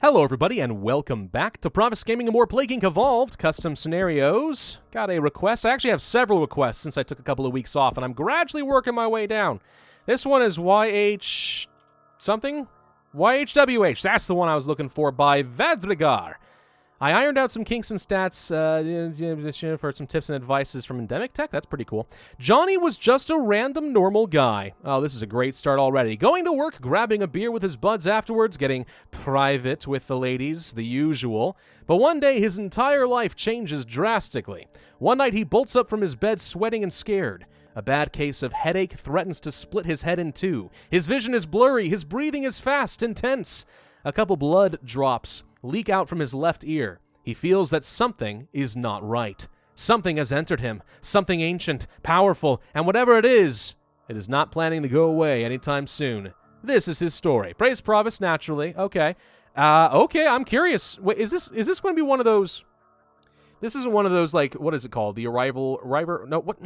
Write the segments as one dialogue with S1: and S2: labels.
S1: Hello everybody and welcome back to Pravus Gaming and more Plague Inc. Evolved Custom Scenarios. Got a request. I actually have several requests since I took a couple of weeks off and I'm gradually working my way down. This one is Y.H. something? Y.H.W.H. That's the one I was looking for by Vadrigar. I ironed out some kinks and stats for some tips and advices from Endemic Tech. That's pretty cool. Johnny was just a random normal guy. Oh, this is a great start already. Going to work, grabbing a beer with his buds afterwards, getting private with the ladies, the usual. But one day, his entire life changes drastically. One night, he bolts up from his bed sweating and scared. A bad case of headache threatens to split his head in two. His vision is blurry. His breathing is fast and tense. A couple blood drops leak out from his left ear. He feels that something is not right. Something has entered him. Something ancient, powerful, and whatever it is not planning to go away anytime soon. This is his story. Praise Pravus, naturally. Okay. Okay, I'm curious. Wait, is this going to be one of those... This isn't one of those, like, what is it called? The Arrival... No, what?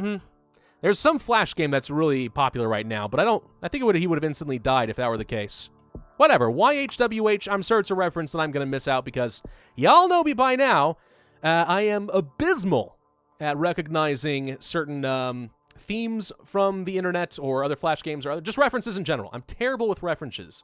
S1: There's some Flash game that's really popular right now, but I think he would have instantly died if that were the case. Whatever, Y.H.W.H, I'm sure it's a reference that I'm going to miss out because y'all know me by now. I am abysmal at recognizing certain themes from the internet or other Flash games or just references in general. I'm terrible with references.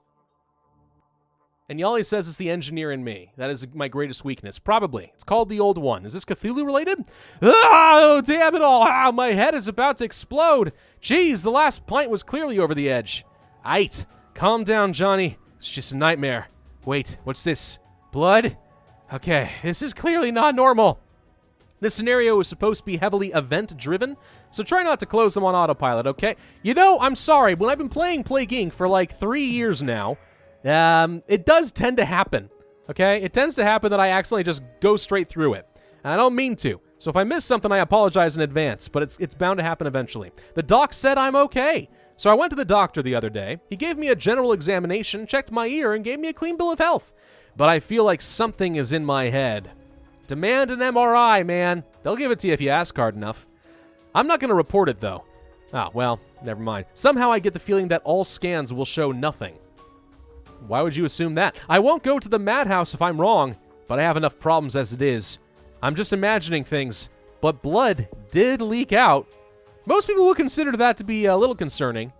S1: And Yali says it's the engineer in me. That is my greatest weakness. Probably. It's called The Old One. Is this Cthulhu related? Oh, damn it all. Ah, my head is about to explode. Jeez, the last pint was clearly over the edge. Aight. Calm down, Johnny. It's just a nightmare. Wait, what's this? Blood? Okay, this is clearly not normal. This scenario is supposed to be heavily event-driven, so try not to close them on autopilot, okay? You know, I'm sorry, when I've been playing Plague Inc. for like 3 years now, it does tend to happen, okay? It tends to happen that I accidentally just go straight through it, and I don't mean to. So if I miss something, I apologize in advance, but it's bound to happen eventually. The doc said I'm okay. So I went to the doctor the other day. He gave me a general examination, checked my ear, and gave me a clean bill of health. But I feel like something is in my head. Demand an MRI, man. They'll give it to you if you ask hard enough. I'm not going to report it, though. Oh, well, never mind. Somehow I get the feeling that all scans will show nothing. Why would you assume that? I won't go to the madhouse if I'm wrong, but I have enough problems as it is. I'm just imagining things. But blood did leak out. Most people would consider that to be a little concerning.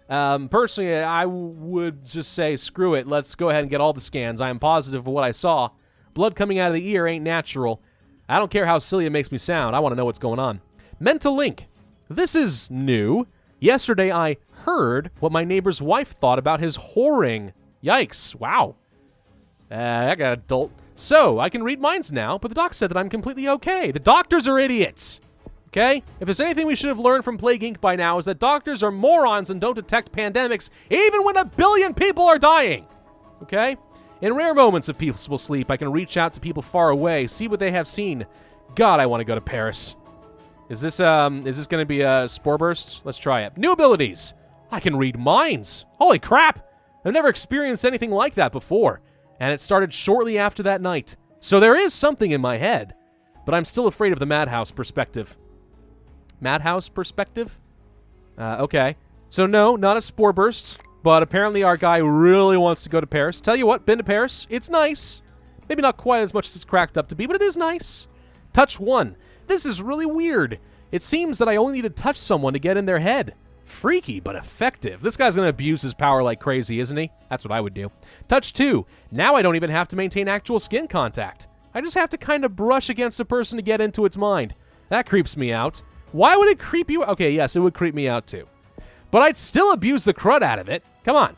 S1: Personally, I would just say, screw it, let's go ahead and get all the scans. I am positive of what I saw. Blood coming out of the ear ain't natural. I don't care how silly it makes me sound. I want to know what's going on. Mental link. This is new. Yesterday, I heard what my neighbor's wife thought about his whoring. Yikes. Wow. I got adult. So, I can read minds now, but the doc said that I'm completely okay. The doctors are idiots. Okay? If there's anything we should have learned from Plague Inc. by now is that doctors are morons and don't detect pandemics even when 1 billion people are dying. Okay? In rare moments of peaceful sleep, I can reach out to people far away, see what they have seen. God, I want to go to Paris. Is this going to be a Spore Burst? Let's try it. New abilities. I can read minds. Holy crap. I've never experienced anything like that before. And it started shortly after that night. So there is something in my head. But I'm still afraid of the madhouse perspective. Madhouse perspective? Okay. So no, not a Spore Burst, but apparently our guy really wants to go to Paris. Tell you what, been to Paris. It's nice. Maybe not quite as much as it's cracked up to be, but it is nice. Touch 1. This is really weird. It seems that I only need to touch someone to get in their head. Freaky, but effective. This guy's going to abuse his power like crazy, isn't he? That's what I would do. Touch 2. Now I don't even have to maintain actual skin contact. I just have to kind of brush against a person to get into its mind. That creeps me out. Why would it creep you? Okay, yes, it would creep me out too. But I'd still abuse the crud out of it. Come on.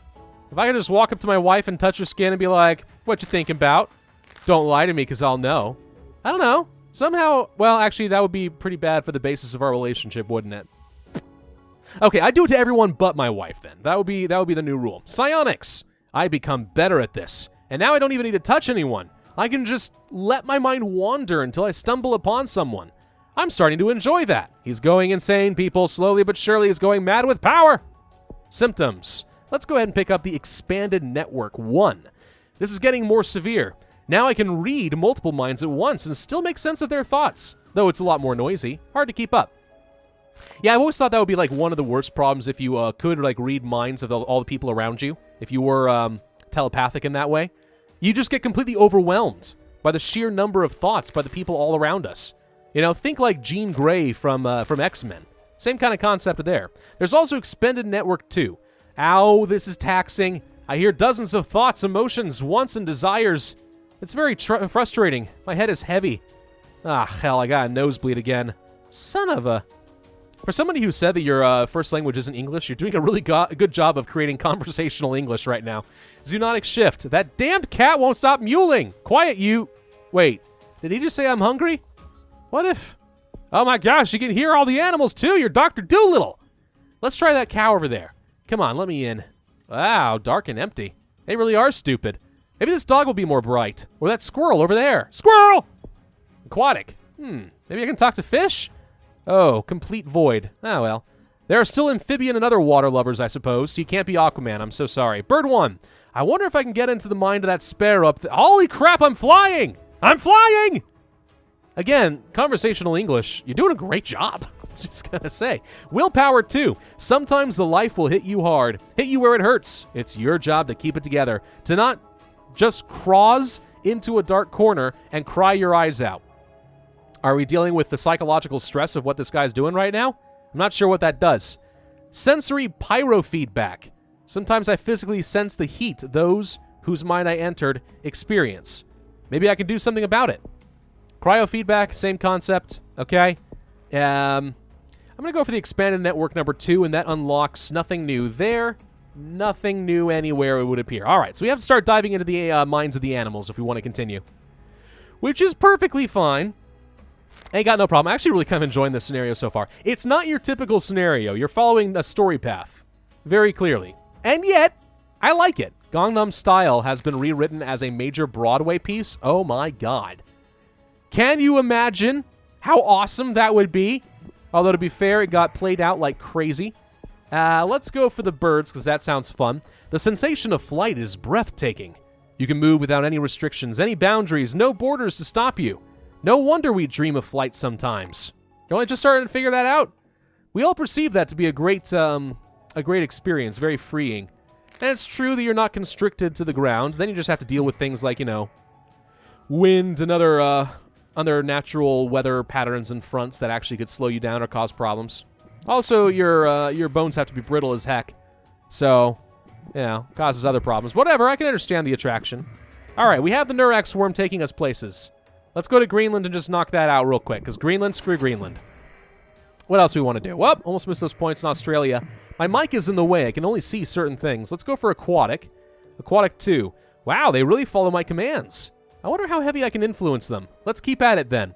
S1: If I could just walk up to my wife and touch her skin and be like, what you thinking about? Don't lie to me because I'll know. I don't know. Somehow, well, actually, that would be pretty bad for the basis of our relationship, wouldn't it? Okay, I'd do it to everyone but my wife then. That would be the new rule. Psionics. I become better at this. And now I don't even need to touch anyone. I can just let my mind wander until I stumble upon someone. I'm starting to enjoy that. He's going insane, people. Slowly but surely he's going mad with power. Symptoms. Let's go ahead and pick up the Expanded Network 1. This is getting more severe. Now I can read multiple minds at once and still make sense of their thoughts, though it's a lot more noisy. Hard to keep up. Yeah, I've always thought that would be like one of the worst problems if you could like read minds of all the people around you, if you were telepathic in that way. You just get completely overwhelmed by the sheer number of thoughts by the people all around us. You know, think like Jean Grey from X-Men. Same kind of concept there. There's also Expanded Network 2. Ow, this is taxing. I hear dozens of thoughts, emotions, wants, and desires. It's very frustrating. My head is heavy. Ah, hell, I got a nosebleed again. Son of a... For somebody who said that your first language isn't English, you're doing a really good job of creating conversational English right now. Zoonotic shift. That damned cat won't stop mewling. Quiet, you... Wait, did he just say I'm hungry? What if... Oh my gosh, you can hear all the animals too. You're Dr. Doolittle. Let's try that cow over there. Come on, let me in. Wow, dark and empty. They really are stupid. Maybe this dog will be more bright. Or that squirrel over there. Squirrel! Aquatic. Maybe I can talk to fish? Oh, complete void. Oh, well. There are still amphibian and other water lovers, I suppose, so you can't be Aquaman. I'm so sorry. Bird 1. I wonder if I can get into the mind of that sparrow up there. Holy crap, I'm flying! I'm flying! Again, conversational English, you're doing a great job. Just gotta say. Willpower 2. Sometimes the life will hit you hard. Hit you where it hurts. It's your job to keep it together. To not just craws into a dark corner and cry your eyes out. Are we dealing with the psychological stress of what this guy's doing right now? I'm not sure what that does. Sensory pyrofeedback. Sometimes I physically sense the heat those whose mind I entered experience. Maybe I can do something about it. Cryofeedback, same concept. Okay. I'm going to go for the expanded network number 2, and that unlocks nothing new there. Nothing new anywhere it would appear. All right, so we have to start diving into the minds of the animals if we want to continue. Which is perfectly fine. Ain't got no problem. I'm actually really kind of enjoying this scenario so far. It's not your typical scenario. You're following a story path very clearly. And yet, I like it. Gangnam Style has been rewritten as a major Broadway piece. Oh my god. Can you imagine how awesome that would be? Although, to be fair, it got played out like crazy. Let's go for the birds, because that sounds fun. The sensation of flight is breathtaking. You can move without any restrictions, any boundaries, no borders to stop you. No wonder we dream of flight sometimes. You're only just starting to figure that out. We all perceive that to be a great experience, very freeing. And it's true that you're not constricted to the ground. Then you just have to deal with things like, you know, wind and other natural weather patterns and fronts that actually could slow you down or cause problems. Also, your bones have to be brittle as heck. So, you know, causes other problems. Whatever, I can understand the attraction. All right, we have the Nurex worm taking us places. Let's go to Greenland and just knock that out real quick, because Greenland, screw Greenland. What else do we want to do? Well, almost missed those points in Australia. My mic is in the way. I can only see certain things. Let's go for Aquatic. Aquatic 2. Wow, they really follow my commands. I wonder how heavy I can influence them. Let's keep at it then.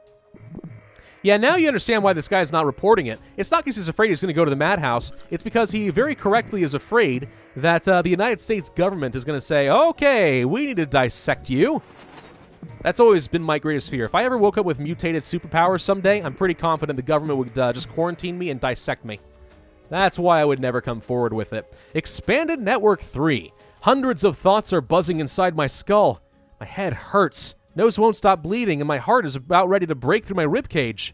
S1: Yeah, now you understand why this guy's not reporting it. It's not because he's afraid he's going to go to the madhouse. It's because he very correctly is afraid that the United States government is going to say, okay, we need to dissect you. That's always been my greatest fear. If I ever woke up with mutated superpowers someday, I'm pretty confident the government would just quarantine me and dissect me. That's why I would never come forward with it. Expanded Network 3. Hundreds of thoughts are buzzing inside my skull. My head hurts. Nose won't stop bleeding, and my heart is about ready to break through my ribcage.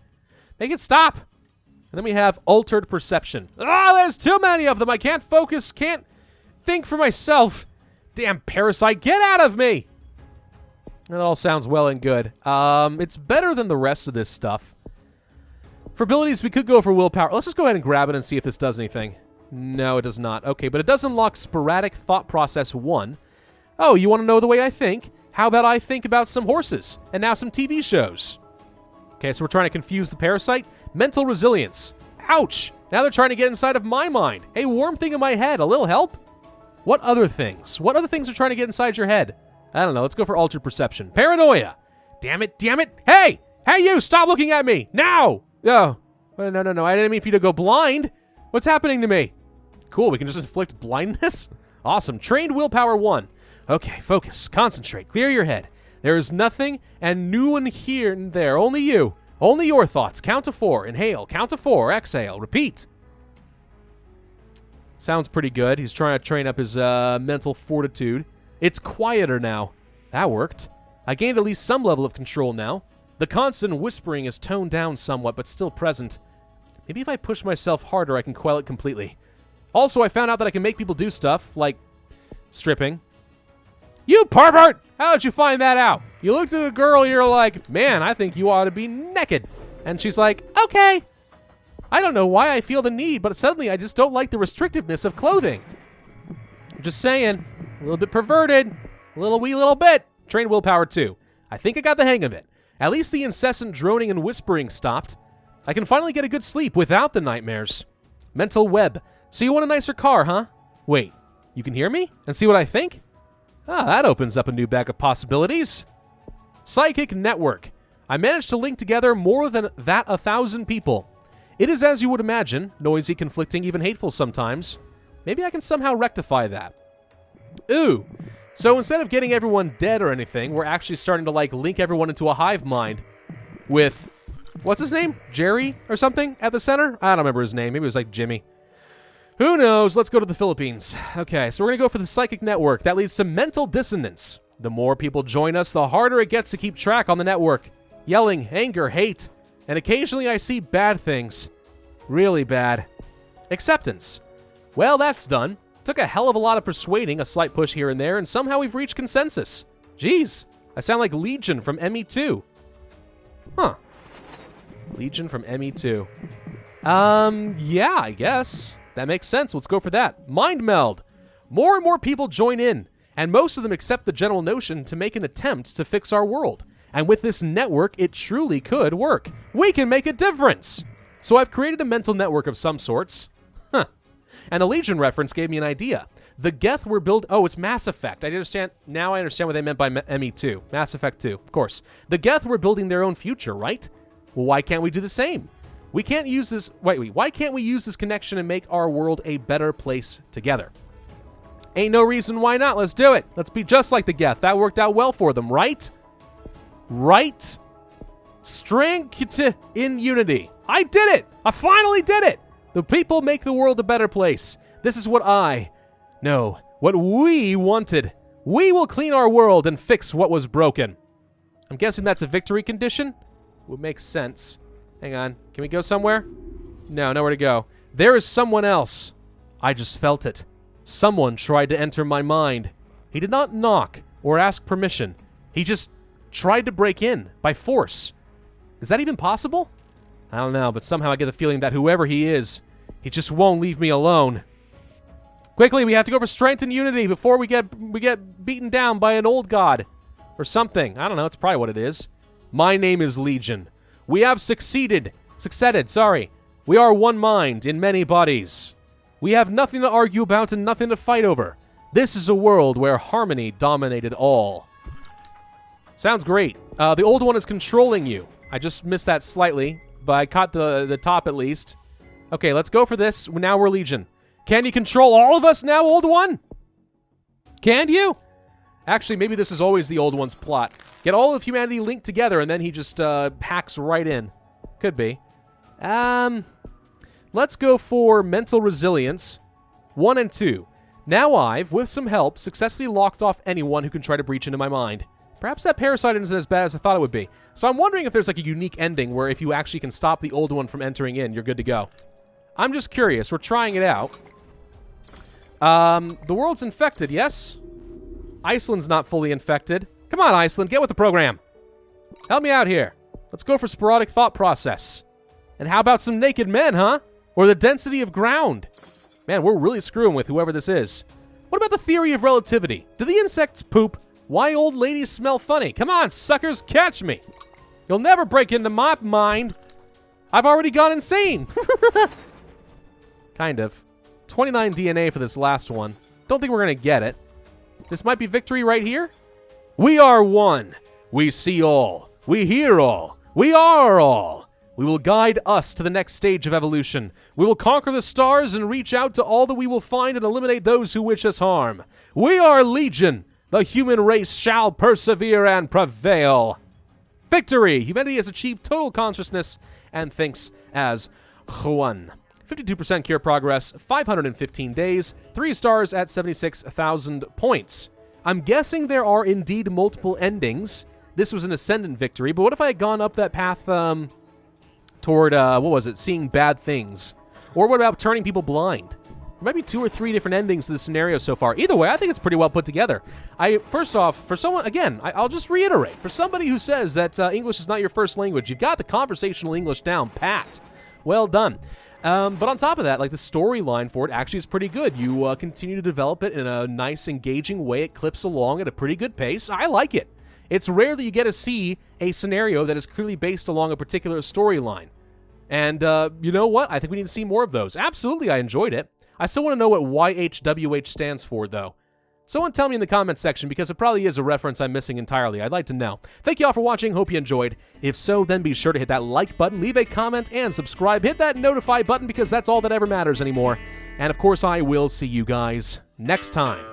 S1: Make it stop. And then we have Altered Perception. Ah, there's too many of them. I can't focus, can't think for myself. Damn parasite, get out of me! That all sounds well and good. It's better than the rest of this stuff. For abilities, we could go for willpower. Let's just go ahead and grab it and see if this does anything. No, it does not. Okay, but it does unlock Sporadic Thought Process 1. Oh, you want to know the way I think? How about I think about some horses, and now some TV shows? Okay, so we're trying to confuse the parasite. Mental resilience. Ouch! Now they're trying to get inside of my mind. Hey, warm thing in my head, a little help? What other things? What other things are trying to get inside your head? I don't know, let's go for Altered Perception. Paranoia! Damn it, damn it! Hey! Hey you, stop looking at me! Now! Oh, no, I didn't mean for you to go blind! What's happening to me? Cool, we can just inflict blindness? Awesome. Trained Willpower 1. Okay, focus, concentrate, clear your head. There is nothing and no one here and there, only you. Only your thoughts. Count to 4, inhale, count to 4, exhale, repeat. Sounds pretty good. He's trying to train up his mental fortitude. It's quieter now. That worked. I gained at least some level of control now. The constant whispering is toned down somewhat, but still present. Maybe if I push myself harder, I can quell it completely. Also, I found out that I can make people do stuff, like stripping. You pervert! How did you find that out? You looked at a girl, you're like, man, I think you ought to be naked. And she's like, okay. I don't know why I feel the need, but suddenly I just don't like the restrictiveness of clothing. I'm just saying, a little bit perverted, a wee little bit. Trained willpower too. I think I got the hang of it. At least the incessant droning and whispering stopped. I can finally get a good sleep without the nightmares. Mental web. So you want a nicer car, huh? Wait, you can hear me? And see what I think? Ah, that opens up a new bag of possibilities. Psychic network. I managed to link together more than 1,000 people. It is as you would imagine, noisy, conflicting, even hateful sometimes. Maybe I can somehow rectify that. Ooh. So instead of getting everyone dead or anything, we're actually starting to, like, link everyone into a hive mind with, what's his name? Jerry or something at the center? I don't remember his name. Maybe it was like Jimmy. Who knows? Let's go to the Philippines. Okay, so we're going to go for the psychic network. That leads to mental dissonance. The more people join us, the harder it gets to keep track on the network. Yelling, anger, hate. And occasionally I see bad things. Really bad. Acceptance. Well, that's done. Took a hell of a lot of persuading, a slight push here and there, and somehow we've reached consensus. Jeez, I sound like Legion from ME2. Huh. Legion from ME2. Yeah, I guess. That makes sense. Let's go for that. Mind meld. More and more people join in, and most of them accept the general notion to make an attempt to fix our world. And with this network, it truly could work. We can make a difference. So I've created a mental network of some sorts. Huh. And the Legion reference gave me an idea. The Geth were built... Oh, it's Mass Effect. Now I understand what they meant by ME2. Mass Effect 2, of course. The Geth were building their own future, right? Well, why can't we do the same? We can't use this... Wait. Why can't we use this connection and make our world a better place together? Ain't no reason why not. Let's do it. Let's be just like the Geth. That worked out well for them, right? Right? Strength in unity. I did it! I finally did it! The people make the world a better place. This is what what we wanted. We will clean our world and fix what was broken. I'm guessing that's a victory condition? Would make sense. Hang on. Can we go somewhere? No, nowhere to go. There is someone else. I just felt it. Someone tried to enter my mind. He did not knock or ask permission. He just tried to break in by force. Is that even possible? I don't know, but somehow I get the feeling that whoever he is, he just won't leave me alone. Quickly, we have to go for strength and unity before we get beaten down by an old god. Or something. I don't know, it's probably what it is. My name is Legion. We have succeeded. We are one mind in many bodies. We have nothing to argue about and nothing to fight over. This is a world where harmony dominated all. Sounds great. The old one is controlling you. I just missed that slightly, but I caught the top at least. Okay, let's go for this. Now we're Legion. Can you control all of us now, old one? Can you? Actually, maybe this is always the old one's plot. Get all of humanity linked together, and then he just hacks right in. Could be. Let's go for mental resilience. 1 and 2. Now I've, with some help, successfully locked off anyone who can try to breach into my mind. Perhaps that parasite isn't as bad as I thought it would be. So I'm wondering if there's like a unique ending where if you actually can stop the old one from entering in, you're good to go. I'm just curious. We're trying it out. The world's infected, yes? Iceland's not fully infected. Come on, Iceland, get with the program. Help me out here. Let's go for sporadic thought process. And how about some naked men, huh? Or the density of ground? Man, we're really screwing with whoever this is. What about the theory of relativity? Do the insects poop? Why old ladies smell funny? Come on, suckers, catch me. You'll never break into my mind. I've already gone insane. Kind of. 29 DNA for this last one. Don't think we're going to get it. This might be victory right here. We are one. We see all. We hear all. We are all. We will guide us to the next stage of evolution. We will conquer the stars and reach out to all that we will find and eliminate those who wish us harm. We are Legion. The human race shall persevere and prevail. Victory! Humanity has achieved total consciousness and thinks as one. 52% cure progress, 515 days, 3 stars at 76,000 points. I'm guessing there are indeed multiple endings. This was an ascendant victory, but what if I had gone up that path toward, seeing bad things? Or what about turning people blind? Maybe 2 or 3 different endings to the scenario so far. Either way, I think it's pretty well put together. First off, for someone, again, I'll just reiterate, for somebody who says that English is not your first language, you've got the conversational English down pat. Well done. But on top of that, like, the storyline for it actually is pretty good. You continue to develop it in a nice, engaging way. It clips along at a pretty good pace. I like it. It's rare that you get to see a scenario that is clearly based along a particular storyline. And you know what? I think we need to see more of those. Absolutely, I enjoyed it. I still want to know what Y.H.W.H stands for, though. Someone tell me in the comments section, because it probably is a reference I'm missing entirely. I'd like to know. Thank you all for watching. Hope you enjoyed. If so, then be sure to hit that like button, leave a comment, and subscribe. Hit that notify button, because that's all that ever matters anymore. And of course, I will see you guys next time.